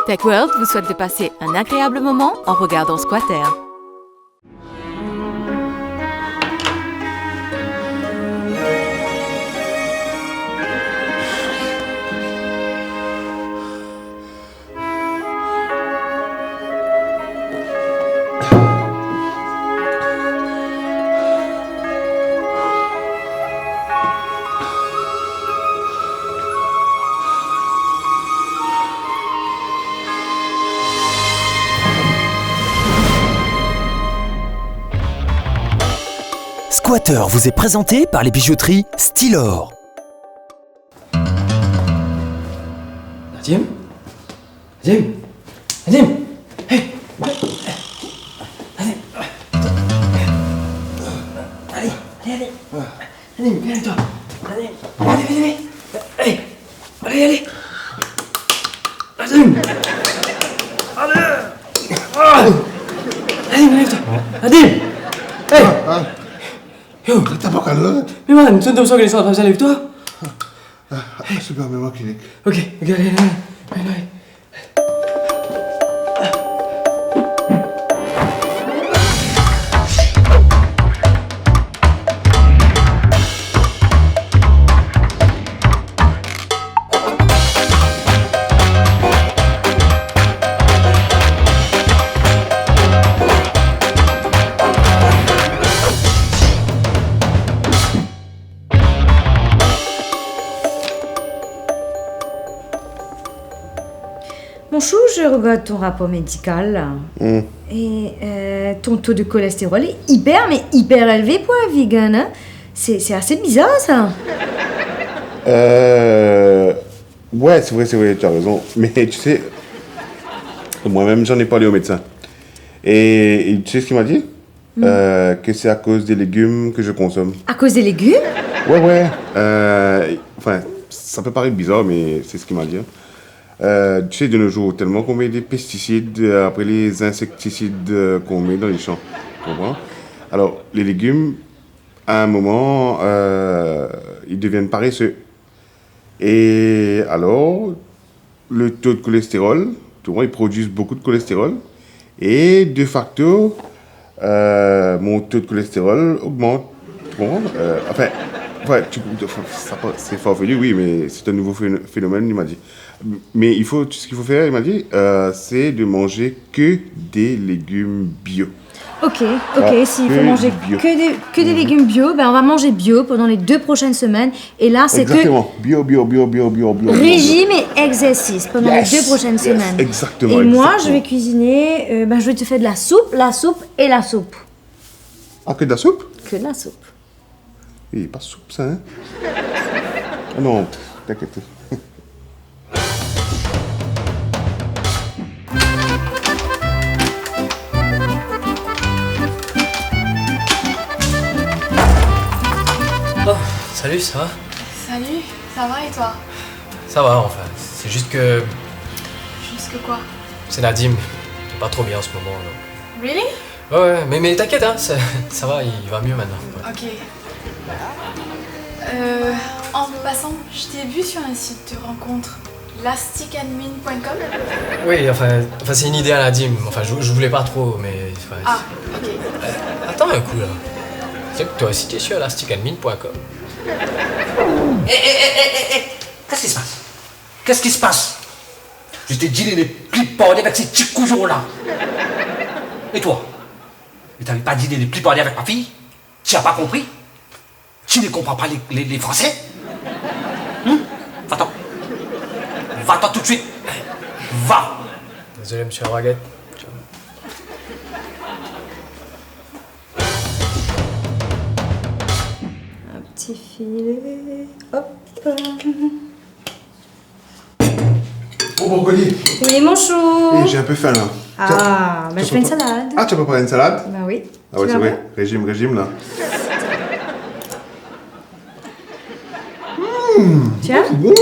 TechWorld vous souhaite de passer un agréable moment en regardant Squatter. Squatter vous est présenté par les bijouteries Stylor. Nadim? Nadim? Nadim? Hey! Nadim! Allez, allez, allez! Nadim, viens avec toi! Nadim! Allez, allez, allez! Allez! Allez, allez! Nadim! Allez! Nadim, viens avec toi! Nadim! Hey! Yo! T'as pas qu'à l'heure? Mais man, tu ne sais pas que les lève-toi! Super, mais moi clinique. Ok, allez, allez, allez, allez. Mon chou, je regarde ton rapport médical et ton taux de cholestérol est hyper élevé pour un vegan. Hein? C'est assez bizarre ça. Ouais, c'est vrai, tu as raison. Mais tu sais, moi-même, j'en ai parlé au médecin. Et tu sais ce qu'il m'a dit? Que c'est à cause des légumes que je consomme. À cause des légumes? Ouais. Enfin, ça peut paraître bizarre, mais c'est ce qu'il m'a dit. Tu sais, de nos jours, tellement qu'on met des pesticides, après les insecticides qu'on met dans les champs. Tu comprends? Alors, les légumes, à un moment, ils deviennent paresseux. Et alors, le taux de cholestérol, tu vois, ils produisent beaucoup de cholestérol. Et de facto, mon taux de cholestérol augmente. Tu comprends? C'est farfelu, oui, mais c'est un nouveau phénomène, il m'a dit. Mais ce qu'il faut faire, il m'a dit, c'est de manger que des légumes bio. Ok, s'il faut manger que des légumes bio, ben on va manger bio pendant les 2 prochaines semaines. Et là, c'est exactement. Bio. Régime et exercice pendant les 2 prochaines semaines. Exactement. Et moi, je vais cuisiner, je vais te faire de la soupe et la soupe. Ah, que de la soupe? Que de la soupe. Oui, pas soupe, ça, hein? Ah non, t'inquiète. Oh, salut, ça va? Salut, ça va et toi? Ça va, enfin. C'est juste que... Juste que quoi? C'est Nadim. Il est pas trop bien en ce moment, donc... Really? Ouais, mais t'inquiète, hein, ça va, il va mieux maintenant. Ouais. Ok. En passant, je t'ai vu sur un site de rencontre, lasticadmin.com. Oui, enfin c'est une idée à Nadim. Enfin, je voulais pas trop, mais... Enfin, Ah, ok. attends un coup, là. Tu sais que toi aussi, t'es sur lasticadmin.com. Qu'est-ce qui se passe? Je t'ai dit de ne plus parler avec ces petits cousins-là. Et toi? Je t'avais pas dit de ne plus parler avec ma fille? Tu n'as pas compris? Tu ne comprends pas les Français? Va-t'en. Va-t'en tout de suite. Va. Désolé, monsieur Raguette. Un petit filet, hop. Oh, brocoli. Oui, mon chou. J'ai un peu faim, là. Ah, je fais une salade. Ah, tu as préparé une salade? Bah oui. Ah ouais, c'est vrai. Régime, là. Tiens. C'est bon.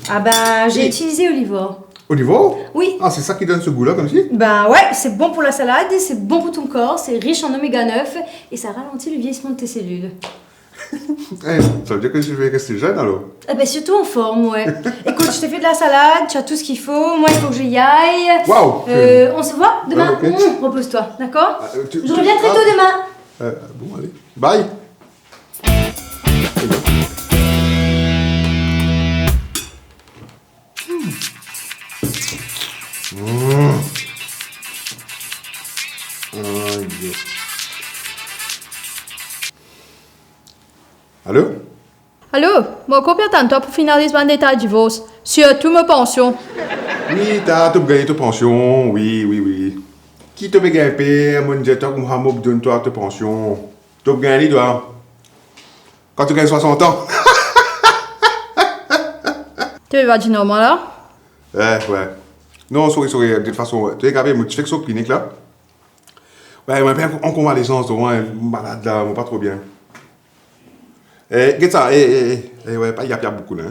Ah bah, j'ai utilisé Olivor. Olivor? Oui. Ah, c'est ça qui donne ce goût-là, comme si? Bah ouais, c'est bon pour la salade, c'est bon pour ton corps, c'est riche en oméga 9 et ça ralentit le vieillissement de tes cellules. Ça veut dire que je vais rester jeune alors? Eh ben, surtout en forme, ouais. Écoute, je t'ai fait de la salade, tu as tout ce qu'il faut. Moi, il faut que j'y aille. Waouh! On se voit demain. Ah, ok. Repose-toi, d'accord? Tu- Je reviens très tôt demain. Bon, allez. Bye! Allô? Allô, moi, combien de temps pour finaliser mon état de divorce? Sur toute ma pension. Oui, t'as gagné ta pension, oui. Qui t'a gagné, mon Dieu, t'as Mohamed donne-toi ta pension. T'as gagné, toi. Quand tu gagnes 60 ans. Tu vas dire normal là? Ouais. Non, sorry, de toute façon, tu es capable, tu fais que sur clinique là. Ouais, mais bien en convalescence, ouais, malade là, pas trop bien. Get ça, ouais, il y a beaucoup là.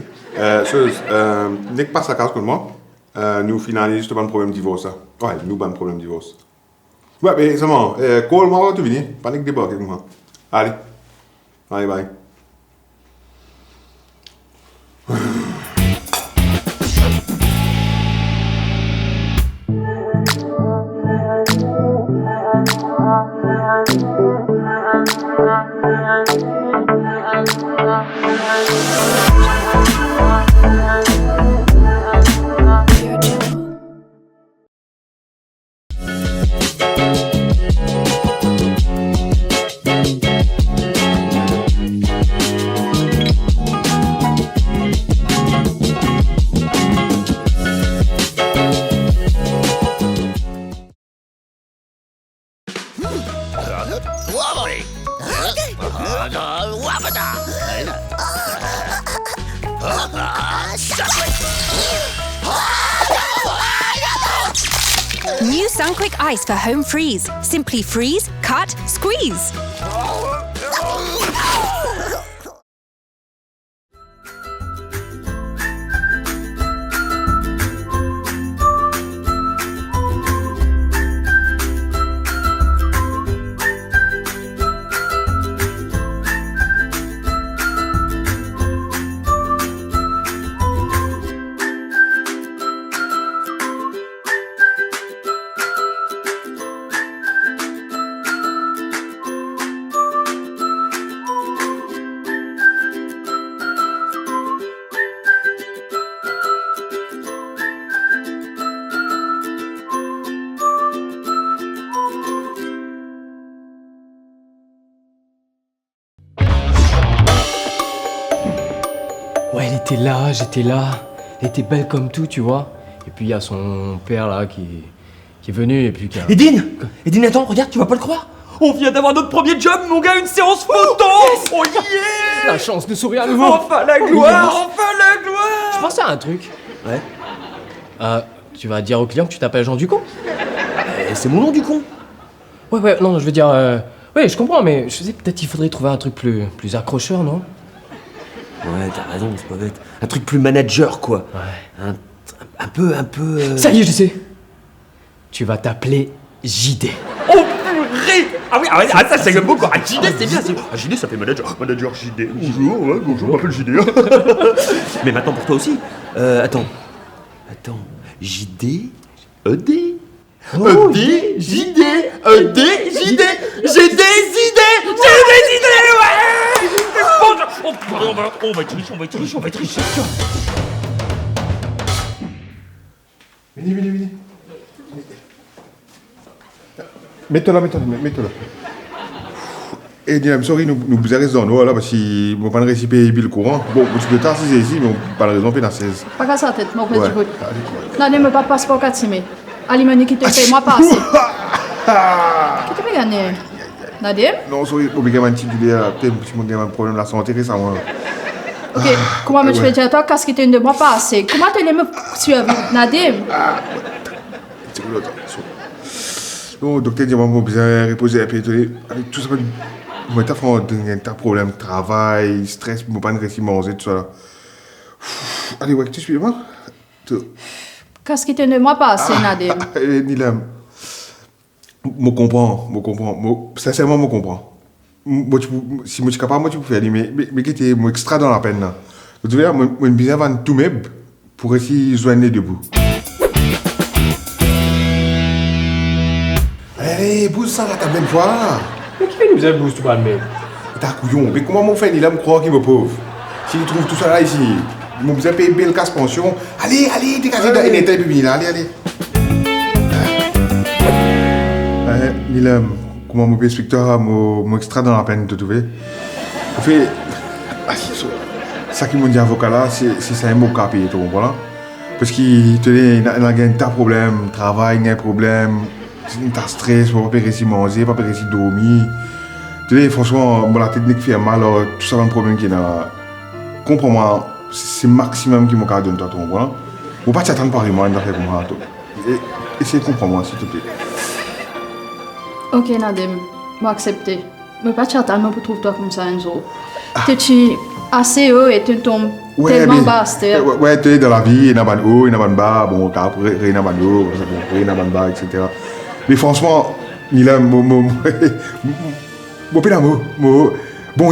N'est pas sa case pour moi. Nous finalisons ce problème de divorce. Ouais, nous avons un problème de divorce. Ouais, mais seulement, call-moi, tu viens, panique débat avec moi. Allez, bye. New Sunquick Ice for home freeze. Simply freeze, cut, squeeze. Ouais, elle était là, j'étais là. Elle était belle comme tout, tu vois. Et puis il y a son père là qui est venu et puis qui a... Edine, attends, regarde, tu vas pas le croire. On vient d'avoir notre premier job, mon gars, une séance photo. Oh yeah. La chance de sourire à nouveau. Enfin la gloire, Je pensais à un truc. Ouais. Tu vas dire au client que tu t'appelles Jean Ducon. C'est mon nom du con. Ouais, non, je veux dire... Ouais, je comprends, mais je sais peut-être qu'il faudrait trouver un truc plus accrocheur, non? Ouais, t'as raison, c'est pas bête. Un truc plus manager, quoi. Ouais. Un peu... Ça y est, je sais. Tu vas t'appeler JD. Oh purée. Ah oui, ça c'est beau quoi. JD c'est bien. JD ça fait manager. Manager JD. Bonjour, ouais, bonjour, je m'appelle JD. Mais maintenant pour toi aussi. Attends. JD ED. ED JD ED JD. J'ai des idées. Ouais. On va être riche. Venez. Mets-toi là. Et I'm sorry, nous arrêtons dans nous là parce qu'il ne pas récipiter le courant. Bon, tu peux t'asseoir ici, mais pas la raison, pas 16. Pas qu'à sa tête, mon petit Ouais. bout. Non, ne me pas passeport 4 simé. Ali Moni qui te fait, moi passer. Qui te fait gagner? Nadim? Non, sorry, pour me gagner un petit délai, peut-être si mon gars a un problème de la santé récemment. Ok, comment me tu fais dire à toi qu'est-ce qui te de moi passer? Comment tu me suivre? Nadim? C'est cool, attends. Non, docteur dit, moi, besoin de reposer un peu. Avec tout ça, moi, t'as fait un problème de travail, stress, moi, pas de récit manger, tout ça là. Allez, ouais, tu suis-moi? Qu'est-ce qui te de moi passer, Nadim? Nilam. Je comprends. Sincèrement, je comprends. si moi je suis capable, moi tu peux faire, mais qui était extra dans la peine là. Tu vois, moi je besoin de tout même pour essayer de joindre les debout. Allez, bouge ça la table une fois. Mais qui fait nous faire boost tout pas de même? T'as couillon, mais comment mon frère il me croire qu'il me pauvre? S'il trouve tout ça là ici, mon besoin payer belle casse pension. Allez, dégagez dans une tête là, allez. Nilam, comment mon inspecteur m'a extrait dans la peine de trouver. En fait, ça qui m'a dit avocat là, c'est ça un mot capé, tu comprends? Parce qu'il a un problème, travail, un problème, t'as stress, pas réussir à manger, pas réussir à dormir. Tu sais, franchement, la technique fait mal, alors tout ça, le problème qui est là. Comprends-moi, c'est le maximum qui m'a donné, tu comprends? Faut pas t'attendre par moi, d'affaire comme ça. Essaye de comprendre, s'il te plaît. Ok, Nadim, je vais accepter. Mais pas tellement pour trouver toi comme ça un jour. Tu es assez haut et tu tombes tellement bas. Ouais, tu es dans la vie, il y a un haut, il y a un bas, bon, après, il y a un haut, il y a un bas, etc. Mais franchement, il a bon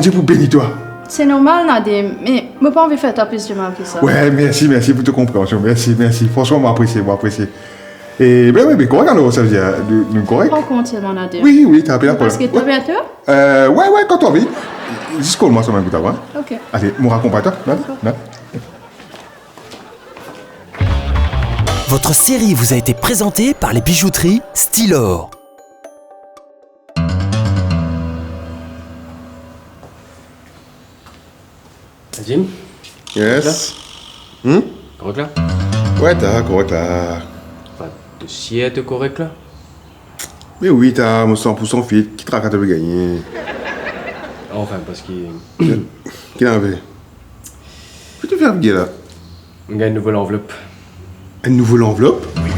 Dieu pour bénir toi. C'est normal, Nadim, mais je n'ai pas envie de faire ta plus de mal que ça. Ouais, merci pour ta compréhension, merci. Franchement, m'apprécie. Et ben, correct alors, ça veut dire, correct? Prends compte seulement, Nadim. Oui, t'as appelé la Parce que tu es bientôt? Ouais, quand t'as envie. Jusqu'au mois, ça m'a goûté avant. Ok. Allez, mon raccompagne-toi, là. Votre série vous a été présentée par les bijouteries Stylor. Jim? Yes. Correct là? Ouais, t'as correct là. Enfin, dossier est correct là? Mais oui, t'as mon 100% fit. Qui te raconte de gagner? Enfin, parce qu'il... Qui en avait? Qu'est-ce que tu fais avec là? On gagne une nouvelle enveloppe. Une nouvelle enveloppe? Oui.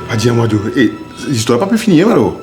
Pas dire moi d'où. Et l'histoire n'a pas pu finir alors?